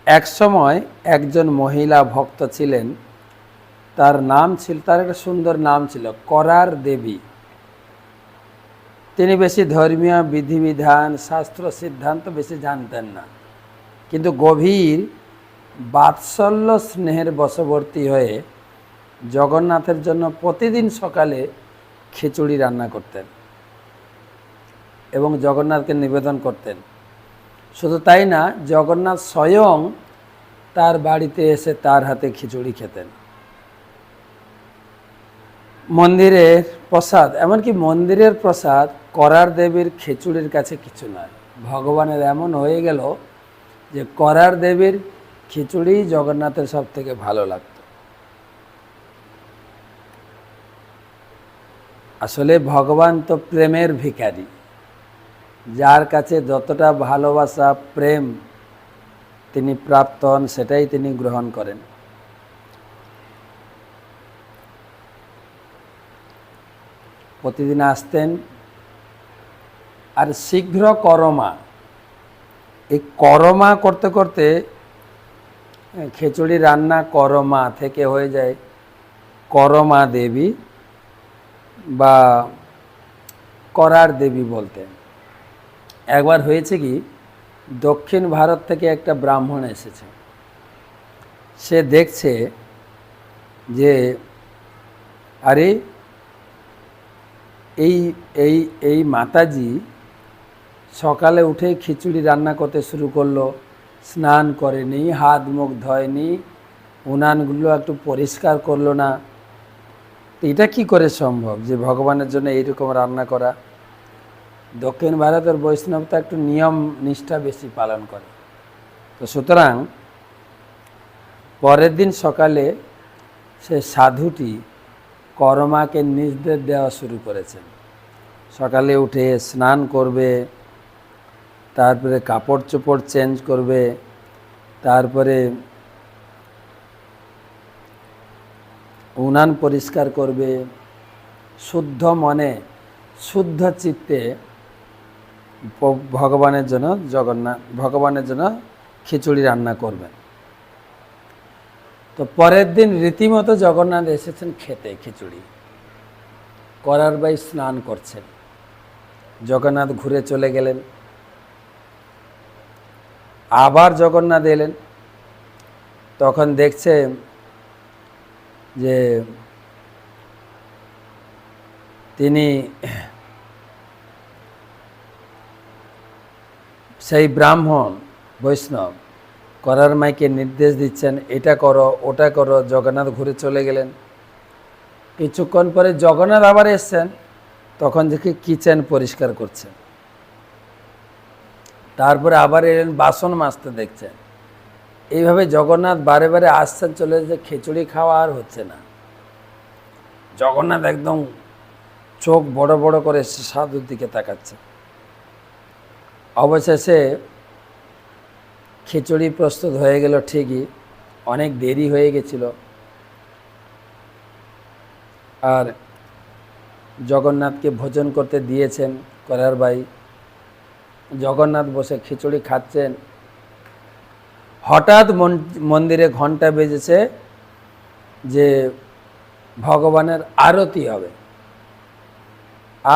এক সময় একজন মহিলা ভক্ত ছিলেন, তার নাম ছিল, তার একটা সুন্দর নাম ছিল করার দেবী। তিনি বেশি ধর্মীয় বিধিবিধান শাস্ত্র সিদ্ধান্ত বেশি জানতেন না, কিন্তু গভীর বাৎসল্য স্নেহের বশবর্তী হয়ে জগন্নাথের জন্য প্রতিদিন সকালে খিচুড়ি রান্না করতেন এবং জগন্নাথকে নিবেদন করতেন। শুধু তাই না, জগন্নাথ স্বয়ং তার বাড়িতে এসে তার হাতে খিচুড়ি খেতেন। মন্দিরের প্রসাদ, এমনকি মন্দিরের প্রসাদ করার দেবীর খিচুড়ির কাছে কিছু নয়। ভগবানের এমন হয়ে গেল যে করার দেবীর খিচুড়ি জগন্নাথের সব থেকে ভালো লাগত। আসলে ভগবান তো প্রেমের ভিখারি, যার কাছে যতটা ভালোবাসা প্রেম তিনি প্রাপ্ত হন সেটাই তিনি গ্রহণ করেন। প্রতিদিন আসতেন, আর শীঘ্র করমা, এই করমা করতে করতে খিচুড়ি রান্না করমা থেকে হয়ে যায় করমা দেবী বা করার দেবী বলতেন। একবার হয়েছে কি, দক্ষিণ ভারত থেকে একটা ব্রাহ্মণ এসেছে। সে দেখছে যে আরে এই এই এই মাতাজি সকালে উঠে খিচুড়ি রান্না করতে শুরু করলো, স্নান করেনি, হাত মুখ ধয়নি, উনানগুলো একটু পরিষ্কার করলো না। এটা কি করে সম্ভব যে ভগবানের জন্য এইরকম রান্না করা? দক্ষিণ ভারতের বৈষ্ণবতা একটু নিয়ম নিষ্ঠা বেশি পালন করে। তো সুতরাং পরের দিন সকালে সে সাধুটি করমাকে নির্দেশ দেওয়া শুরু করেছেন। সকালে উঠে স্নান করবে, তারপরে কাপড় চোপড় চেঞ্জ করবে, তারপরে উনান পরিষ্কার করবে, শুদ্ধ মনে শুদ্ধ চিত্তে ভগবানের জন্য খিচুড়ি রান্না করবেন। তো পরের দিন রীতিমতো জগন্নাথ এসেছেন খেতে খিচুড়ি। করার বাই স্নান করছেন, জগন্নাথ ঘুরে চলে গেলেন। আবার জগন্নাথ এলেন, তখন দেখছে যে তিনি সেই ব্রাহ্মণ বৈষ্ণব করার মাইকে নির্দেশ দিচ্ছেন, এটা করো ওটা করো। জগন্নাথ ঘুরে চলে গেলেন। কিছুক্ষণ পরে জগন্নাথ আবার এসছেন, তখন দেখি কিচেন পরিষ্কার করছেন। তারপরে আবার এলেন, বাসন মাজতে দেখছেন। এইভাবে জগন্নাথ বারে বারে আসছেন, চলে যে খিচুড়ি খাওয়া আর হচ্ছে না। জগন্নাথ একদম চোখ বড় বড় করে সাধুর দিকে তাকাচ্ছে। অবশেষে খিচুড়ি প্রস্তুত হয়ে গেল, ঠিকই অনেক দেরি হয়ে গেছিল। আর জগন্নাথকে ভোজন করতে দিয়েছেন করার ভাই। জগন্নাথ বসে খিচুড়ি খাচ্ছেন। হঠাৎ মন্দিরে ঘন্টা বেজেছে যে ভগবানের আরতি হবে,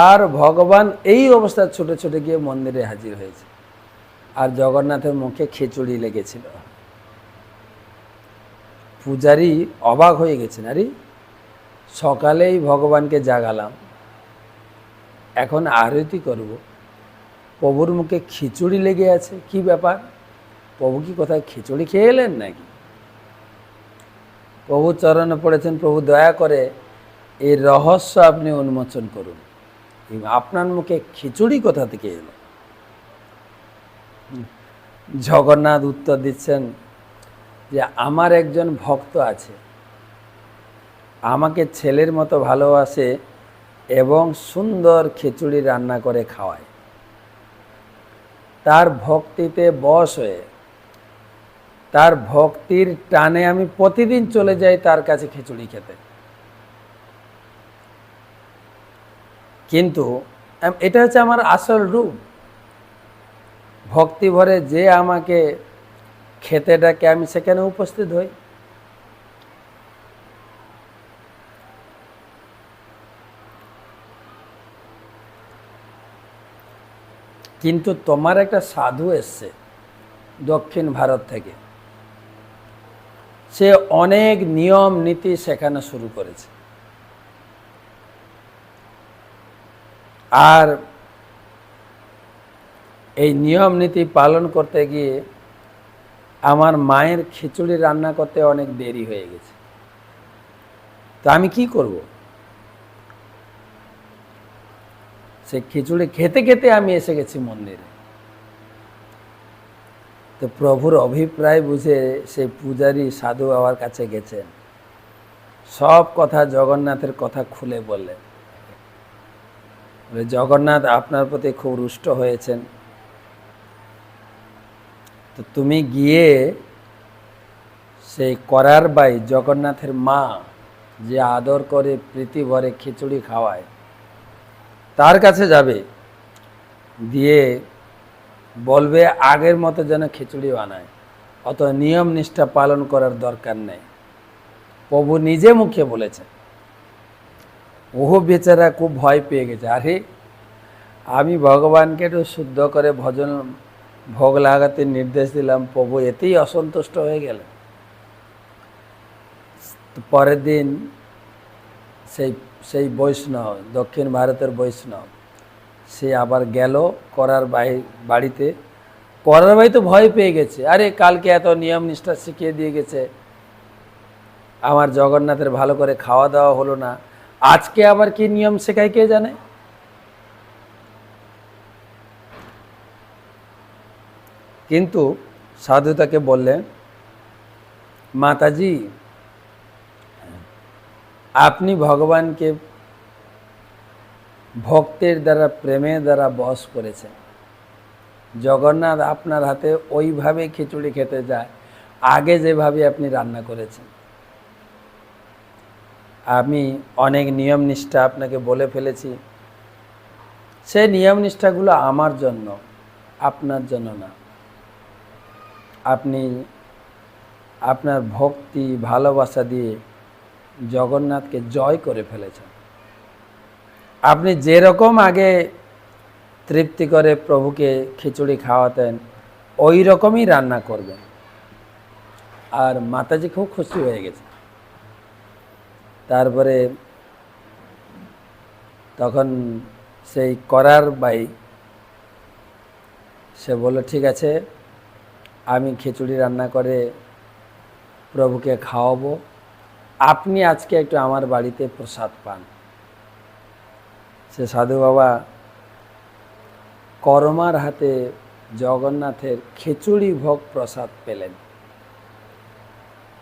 আর ভগবান এই অবস্থায় ছুটে ছুটে গিয়ে মন্দিরে হাজির হয়েছে, আর জগন্নাথের মুখে খিচুড়ি লেগেছিল। পূজারী অবাক হয়ে গেছেন, আরে সকালেই ভগবানকে জাগালাম, এখন আরতি করব, প্রভুর মুখে খিচুড়ি লেগে আছে, কি ব্যাপার? প্রভু কি কোথায় খিচুড়ি খেয়ে এলেন নাকি? প্রভু চরণে পড়েছেন, প্রভু দয়া করে এই রহস্য আপনি উন্মোচন করুন, আপনার মুখে খিচুড়ি কোথা থেকে এলো? জগন্নাথ উত্তর দিচ্ছেন যে আমার একজন ভক্ত আছে, আমাকে ছেলের মতো ভালোবাসে এবং সুন্দর খিচুড়ি রান্না করে খাওয়ায়। তার ভক্তিতে বশ হয়ে, তার ভক্তির টানে আমি প্রতিদিন চলে যাই তার কাছে খিচুড়ি খেতে। কিন্তু এটা হচ্ছে আমার আসল রূপ। ভক্তি ভরে যে আমাকে খেতে ডাকে আমি সেখানে উপস্থিত হই। কিন্তু তোমার একটা সাধু এসছে দক্ষিণ ভারত থেকে, সে অনেক নিয়ম নীতি শেখানো শুরু করেছে। আর এই নিয়ম নীতি পালন করতে গিয়ে আমার মায়ের খিচুড়ি রান্না করতে অনেক দেরি হয়ে গেছে। তো আমি কি করব? সে খিচুড়ি খেতে খেতে আমি এসে গেছি মন্দিরে। তো প্রভুর অভিপ্রায় বুঝে সেই পূজারী সাধু বাবার কাছে গেছেন, সব কথা জগন্নাথের কথা খুলে বললেন। জগন্নাথ আপনার প্রতি খুব রুষ্ট হয়েছেন, তো তুমি গিয়ে সেই করার বাই জগন্নাথের মা যে আদর করে প্রীতি ভরে খিচুড়ি খাওয়ায় তার কাছে যাবে, দিয়ে বলবে আগের মতো যেন খিচুড়ি বানায়, অত নিয়ম নিষ্ঠা পালন করার দরকার নেই। প্রভু নিজে মুখে বলেছেন। ওহ বেচারা খুব ভয় পেয়ে গেছে, আরে আমি ভগবানকে একটু শুদ্ধ করে ভজন ভোগ লাগাতে নির্দেশ দিলাম, প্রভু এতেই অসন্তুষ্ট হয়ে গেলেন। পরের দিন সেই বৈষ্ণব, দক্ষিণ ভারতের বৈষ্ণব, সে আবার গেল করার বাড়িতে। করার বাড়ি তো ভয় পেয়ে গেছে, আরে কালকে এত নিয়ম নিষ্ঠা শিখিয়ে দিয়ে গেছে, আমার জগন্নাথের ভালো করে খাওয়া দাওয়া হলো না, আজকে আবার কি নিয়ম শেখায় কে জানে। কিন্তু সাধু তাকে বললেন, মাতাজি আপনি ভগবানকে ভক্তের দ্বারা প্রেমের দ্বারা বশ করেছেন। জগন্নাথ আপনার হাতে ওইভাবে খিচুড়ি খেতে যায় আগে যেভাবে আপনি রান্না করেছেন। আমি অনেক নিয়ম নিষ্ঠা আপনাকে বলে ফেলেছি, সেই নিয়ম নিষ্ঠাগুলো আমার জন্য, আপনার জন্য না। আপনি আপনার ভক্তি ভালোবাসা দিয়ে জগন্নাথকে জয় করে ফেলেছেন। আপনি যেরকম আগে তৃপ্তি করে প্রভুকে খিচুড়ি খাওয়াতেন ওই রকমই রান্না করবেন। আর মাতাজি খুব খুশি হয়ে গেছে। তারপরে তখন সেই করার বাই সে বলল, ঠিক আছে আমি খিচুড়ি রান্না করে প্রভুকে খাওয়াবো, আপনি আজকে একটু আমার বাড়িতে প্রসাদ পান। সে সাধু বাবা কর্মার হাতে জগন্নাথের খিচুড়ি ভোগ প্রসাদ পেলেন।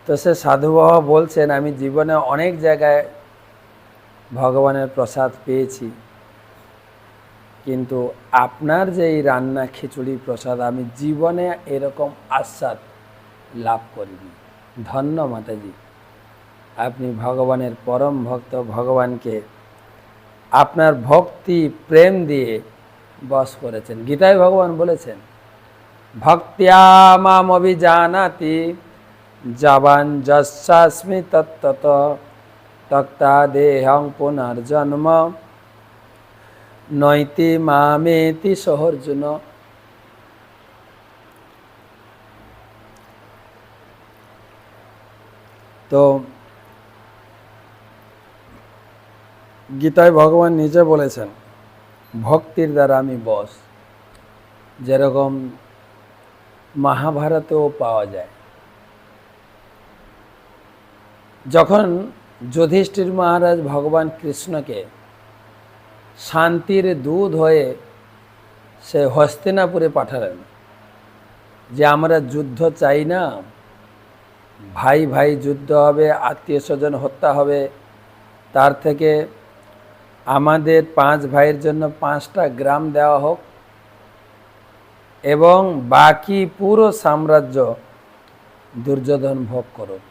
তো সে সাধু বাবা বলছেন, আমি জীবনে অনেক জায়গায় ভগবানের প্রসাদ পেয়েছি, কিন্তু আপনার যে এই রান্না খিচুড়ি প্রসাদ আমি জীবনে এরকম আস্বাদ লাভ করিনি। ধন্য মাতাজি, আপনি ভগবানের পরম ভক্ত, ভগবানকে আপনার ভক্তি প্রেম দিয়ে বশ করেছেন। গীতায় ভগবান বলেছেন, ভক্তিয়া মাম অভিজানাতি যাবান যস্যাস্মি তত্তত তক্তা দেহং পুনর্জন্ম নৈতি মামেতি সহর্জুন। তো গীতায় ভগবান নিজে বলেছেন, ভক্তির দ্বারা আমি বশ, যেরকম মহাভারতেও পাওয়া যায়। যখন যুধিষ্ঠির মহারাজ ভগবান কৃষ্ণকে শান্তির দূত হয়ে সে হস্তিনাপুরে পাঠালেন, যে আমরা যুদ্ধ চাই না, ভাই ভাই যুদ্ধ হবে, আত্মীয় স্বজন হত্যা হবে, তার থেকে আমাদের 5 ভাইয়ের জন্য 5টা গ্রাম দেওয়া হোক এবং বাকি পুরো সাম্রাজ্য দুর্যোধন ভোগ করুক।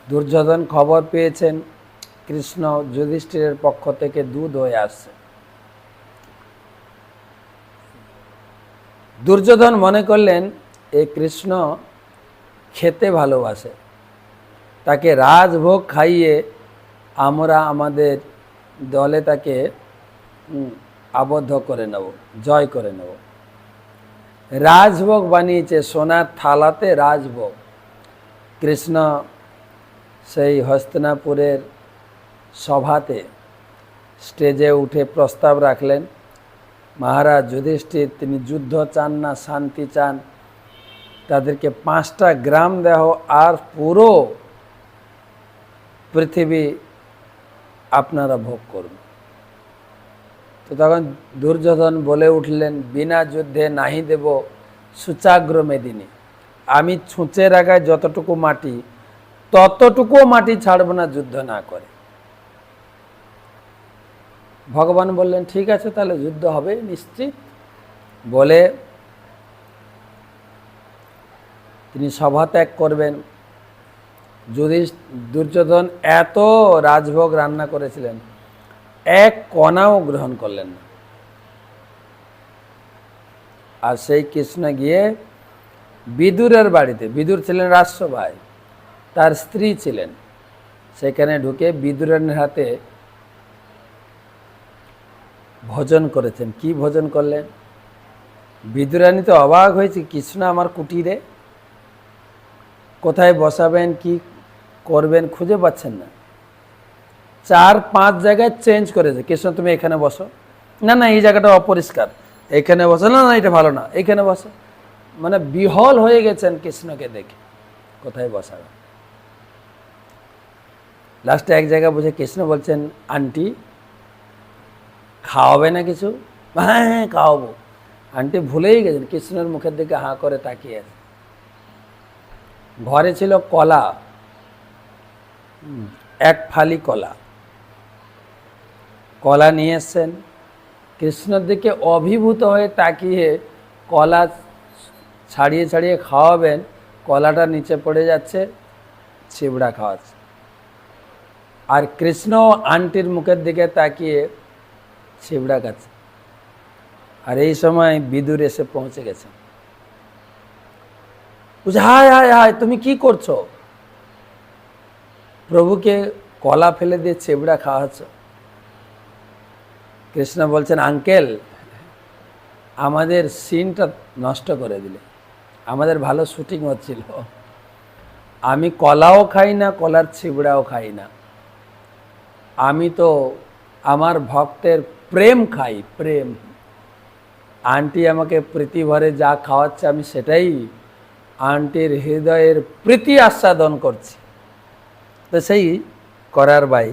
দুর্যোধন খবর পেয়েছেন কৃষ্ণ যুধিষ্ঠিরের পক্ষ থেকে দূত হয়ে আসছে। দুর্যোধন মনে করলেন এই কৃষ্ণ খেতে ভালোবাসে, তাকে রাজভোগ খাইয়ে আমরা আমাদের দলে তাকে আবদ্ধ করে নেব, জয় করে নেব। রাজভোগ বানিয়েছে, সোনার থালাতে রাজভোগ। কৃষ্ণ সেই হস্তিনাপুরের সভাতে স্টেজে উঠে প্রস্তাব রাখলেন, মহারাজ যুধিষ্ঠির তিনি যুদ্ধ চান না, শান্তি চান, তাদেরকে 5টা গ্রাম দেহ আর পুরো পৃথিবী আপনারা ভোগ করুন। তো তখন দুর্যোধন বলে উঠলেন, বিনা যুদ্ধে নাহি দেব সুচাগ্র মেদিনী, আমি ছুঁচে রাখায় যতটুকু মাটি ততটুকুও মাটি ছাড়ব না যুদ্ধ না করে। ভগবান বললেন, ঠিক আছে, তাহলে যুদ্ধ হবে নিশ্চিত। বলে তিনি সভা ত্যাগ করবেন। যদি দুর্যোধন এত রাজভোগ রান্না করেছিলেন, এক কণাও গ্রহণ করলেন না। আর সেই কৃষ্ণ গিয়ে বিদুরের বাড়িতে, বিদুর ছিলেন রাজসভায়, তার স্ত্রী ছিলেন, সেখানে ঢুকে বিদুরের হাতে ভোজন করেছেন। কি ভোজন করলেন? বিদুরানী তো অবাক হয়েছে, কৃষ্ণ আমার কুটিরে, কোথায় বসাবেন কি করবেন খুঁজে পাচ্ছেন না। 4-5 জায়গায় চেঞ্জ করেছে, কৃষ্ণ তুমি এখানে বসো, না না এই জায়গাটা অপরিষ্কার, এখানে বসো, না না এটা ভালো না, এখানে বসো। মানে বিহল হয়ে গেছেন কৃষ্ণকে দেখে, কোথায় বসাবেন। লাস্টে এক জায়গায় বসে কৃষ্ণ বলছেন, আন্টি খাওয়াবে না কিছু? হ্যাঁ হ্যাঁ খাওয়াবো। আন্টি ভুলেই গেছেন, কৃষ্ণের মুখের দিকে হাঁ করে তাকিয়ে আছে। ঘরে ছিল কলা, 1 ফালি কলা, কলা নিয়ে এসছেন। কৃষ্ণের দিকে অভিভূত হয়ে তাকিয়ে কলা ছাড়িয়ে ছাড়িয়ে খাওয়াবেন, কলাটা নিচে পড়ে যাচ্ছে, ছিবড়া খাওয়াচ্ছে। আর কৃষ্ণ আন্টির মুখের দিকে তাকিয়ে ছিবড়া খাচ্ছে। আর এই সময় বিদুর এসে পৌঁছে গেছে। বুঝে, হায় হায় হায় তুমি কি করছো? প্রভুকে কলা ফেলে দিয়ে ছিবড়া খাওয়াচ্ছ। কৃষ্ণ বলছেন, আঙ্কেল আমাদের সিনটা নষ্ট করে দিলে, আমাদের ভালো শুটিং হচ্ছিল। আমি কলাও খাই না, কলার ছিবড়াও খাই না, আমি তো আমার ভক্তের প্রেম খাই, প্রেম। আন্টি আমাকে প্রীতি ভরে যা খাওয়াচ্ছে আমি সেটাই আন্টির হৃদয়ের প্রীতি আস্বাদন করছি। তো সেই করার বাই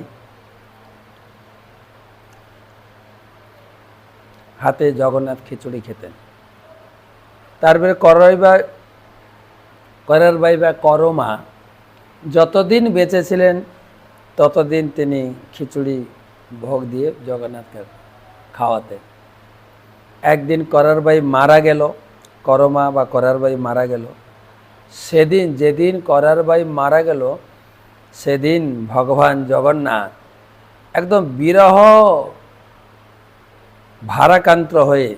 হাতে জগন্নাথ খিচুড়ি খেতেন। তারপরে করার বাই বা করমা যতদিন বেঁচে ছিলেন ততদিন তিনি খিচুড়ি ভোগ দিয়ে জগন্নাথকে খাওয়াতেন। একদিন করার বাই মারা গেল, করমা বা করার বাই মারা গেল। সেদিন, যেদিন করার বাই মারা গেল, সেদিন ভগবান জগন্নাথ একদম বিরহ ভারাক্রান্ত হয়ে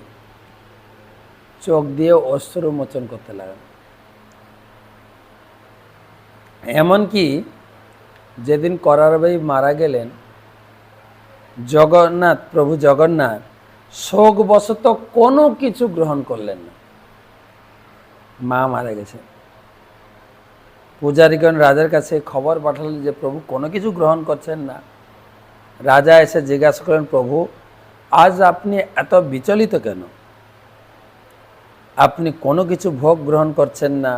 চোখ দিয়ে অশ্রু মোচন করতে লাগলেন। এমনকি যেদিন করার বাই মারা গেলেন, জগন্নাথ, প্রভু জগন্নাথ শোকবশত কোনো কিছু গ্রহণ করলেন না। মা মারা গেছে। পূজারীগণ রাজার কাছে খবর পাঠালেন যে প্রভু কোনো কিছু গ্রহণ করছেন না। রাজা এসে জিজ্ঞাসা করেন, প্রভু আজ আপনি এত বিচলিত কেন? আপনি কোনো কিছু ভোগ গ্রহণ করছেন না।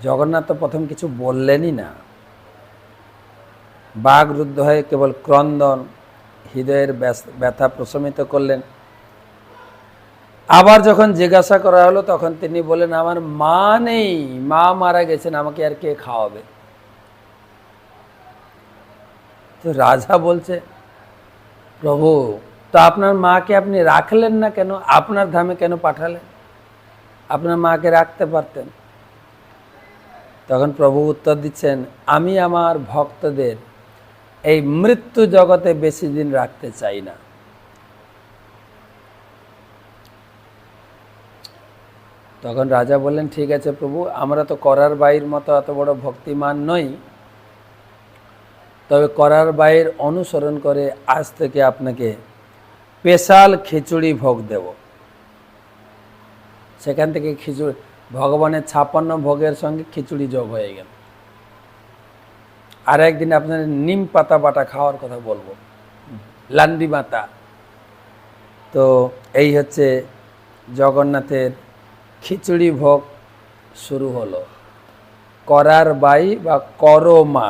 জগন্নাথ তো প্রথম কিছু বললেনই না, বাগরুদ্ধ হয়ে কেবল ক্রন্দন, হৃদয়ের ব্যথা প্রশমিত করলেন। আবার যখন জিজ্ঞাসা করা হলো তখন তিনি বলেন, আমার মা নেই, মা মারা গেছেন, আমাকে আর কে খাওয়াবে? তো রাজা বলছে, প্রভু তো আপনার মাকে আপনি রাখলেন না কেন? আপনার ধামে কেন পাঠালেন? আপনার মাকে রাখতে পারতেন। তখন প্রভু উত্তর দিচ্ছেন, আমি আমার ভক্তদের এই মৃত্যু জগতে বেশি দিন রাখতে চাই না। তখন রাজা বললেন, ঠিক আছে প্রভু, আমরা তো করার বাইর মতো এত বড় ভক্তিমান নই, তবে করার বাইর অনুসরণ করে আজ থেকে আপনাকে স্পেশাল খিচুড়ি ভোগ দেব। সেখান থেকে খিচুড়ি, ভগবানের 56 ভোগের সঙ্গে খিচুড়ি যোগ হয়ে গেল। আর একদিন আপনার নিম পাতা বাটা খাওয়ার কথা বলবো, লান্ডি মাতা। তো এই হচ্ছে জগন্নাথের খিচুড়ি ভোগ শুরু হলো। করার বাই বা করমা।